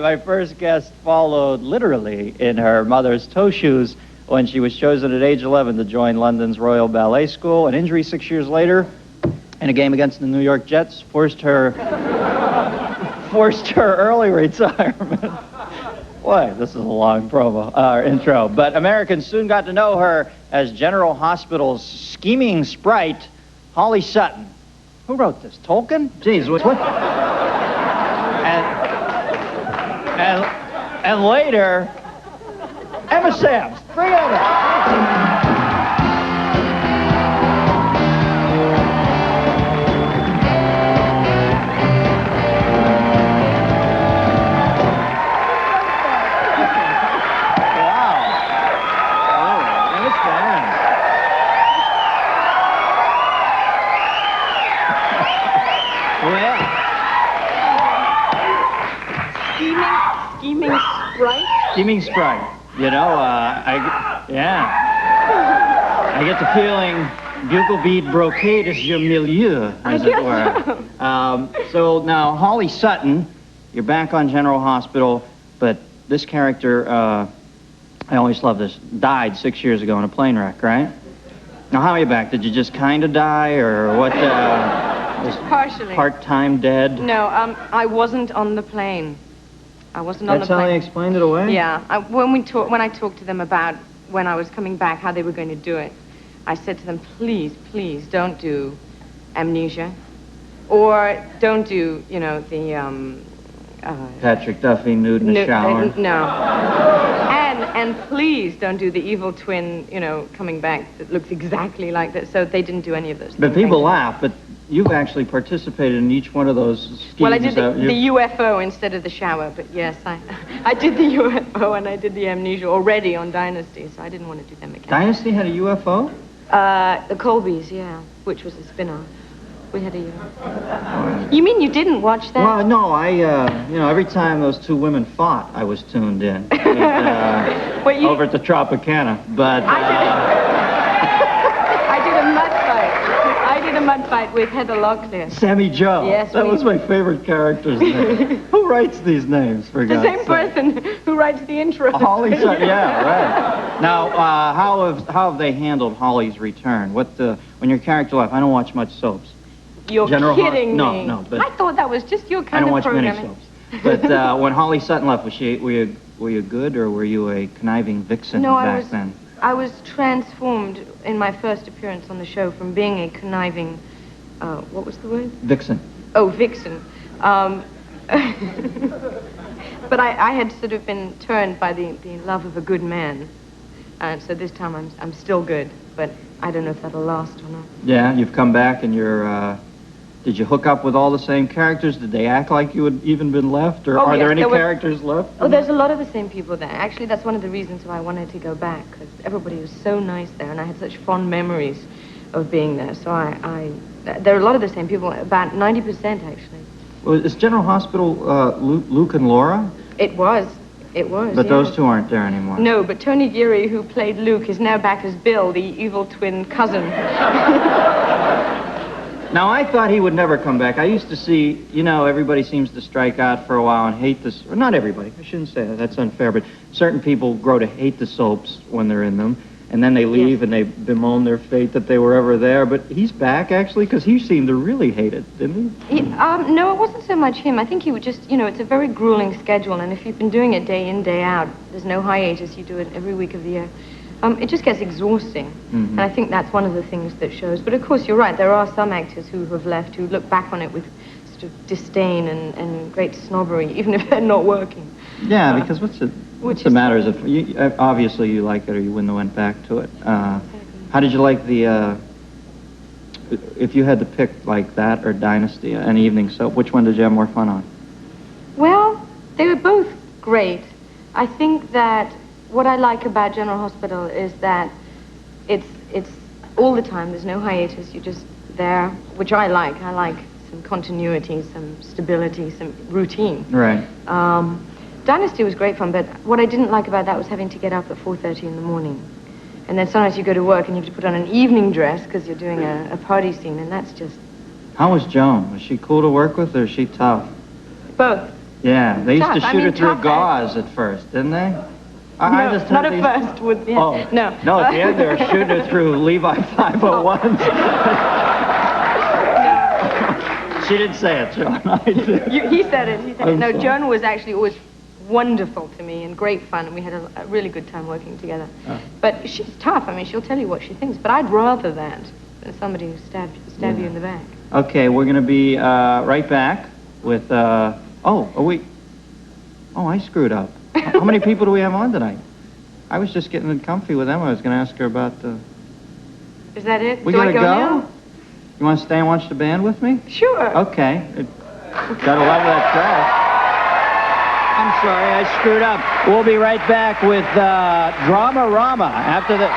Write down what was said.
My first guest followed literally in her mother's toe shoes when she was chosen at age 11 to join London's Royal Ballet School. An injury 6 years later in a game against the New York Jets forced her early retirement. Boy, this is a long intro. But Americans soon got to know her as General Hospital's scheming sprite, Holly Sutton. Who wrote this? Tolkien? Jeez, what? And later, Emma Samms. Bring it over. Scheming sprite. You know, I get the feeling bugle bead brocade is your milieu, as it were. So now, Holly Sutton, you're back on General Hospital, but this character, I always love this, died 6 years ago in a plane wreck, right? Now, how are you back? Did you just kind of die, or what? Partially. Part-time dead? No, I wasn't on the plane. I wasn't on the plane. That's how they explained it away? Yeah. When I talked to them about when I was coming back, how they were going to do it, I said to them, please, please don't do amnesia. Or don't do, you know, the... Patrick Duffy nude in the shower. No. And please don't do the evil twin, you know, coming back that looks exactly like that. So they didn't do any of those things. But people laugh, but you've actually participated in each one of those schemes. Well, I did the UFO instead of the shower, but yes, I did the UFO and I did the amnesia already on Dynasty, so I didn't want to do them again. Dynasty had a UFO? The Colbys, yeah, which was a spin-off. We had a UFO. You mean you didn't watch that? Well, no, every time those two women fought, I was tuned in. Over at the Tropicana, but... I did a mud fight with Heather Locklear. Sammy Joe. Yes, that was my favorite character's name. Who writes these names, for God's sake? The same person who writes the intro. Holly Sutton, yeah, right. Now, how have they handled Holly's return? When your character left, I don't watch much soaps. You're kidding me. No, but... I thought that was just your kind of programming. I don't watch many soaps. But when Holly Sutton left, were you good, or were you a conniving vixen back then? I was transformed in my first appearance on the show from being a conniving, what was the word? Vixen. Oh, vixen. But I had sort of been turned by the love of a good man. And so this time I'm still good, but I don't know if that'll last or not. Yeah, you've come back and you're, did you hook up with all the same characters? Did they act like you had even been left? Or are there any characters left? Oh, there's a lot of the same people there. Actually, that's one of the reasons why I wanted to go back, because everybody was so nice there, and I had such fond memories of being there. So there are a lot of the same people, about 90% actually. Well, is General Hospital Luke and Laura? It was. But those two aren't there anymore. No, but Tony Geary, who played Luke, is now back as Bill, the evil twin cousin. Now, I thought he would never come back. I used to see, everybody seems to strike out for a while and hate this. Or not everybody. I shouldn't say that. That's unfair. But certain people grow to hate the soaps when they're in them. And then they leave and they bemoan their fate that they were ever there. But he's back, actually, because he seemed to really hate it, didn't he? No, it wasn't so much him. I think he would just, it's a very grueling schedule. And if you've been doing it day in, day out, there's no hiatus. You do it every week of the year. It just gets exhausting. Mm-hmm. And I think that's one of the things that shows. But of course, you're right. There are some actors who have left who look back on it with sort of disdain and great snobbery, even if they're not working. Yeah, because what's the matter is obviously you like it or you wouldn't have went back to it. How did you like if you had to pick like that or Dynasty, an evening soap, which one did you have more fun on? Well, they were both great. I think that what I like about General Hospital is that it's all the time. There's no hiatus. You're just there, which I like. I like some continuity, some stability, some routine. Right. Dynasty was great fun, but what I didn't like about that was having to get up at 4:30 in the morning. And then sometimes you go to work and you have to put on an evening dress because you're doing a party scene, and that's just... How was Joan? Was she cool to work with, or is she tough? Both. Yeah, they used to Tough. I shoot her mean, through tough, gauze at first, didn't they? I No, just not heard at these- first. With, yeah. Oh, no, at the end they were shooting her through Levi 501s. She didn't say it, Joan. I did. He said it. He said it. I'm No, sorry. Joan was actually always wonderful to me and great fun, and we had a really good time working together. But she's tough. I mean, she'll tell you what she thinks, but I'd rather that than somebody who stab you in the back. Okay, we're going to be right back with, oh, I screwed up. How many people do we have on tonight? I was just getting comfy with Emma. I was going to ask her about the... Is that it? We Do gotta I go now? You want to stay and watch the band with me? Sure. Okay. Gotta love that track. I'm sorry, I screwed up. We'll be right back with Drama Rama after the...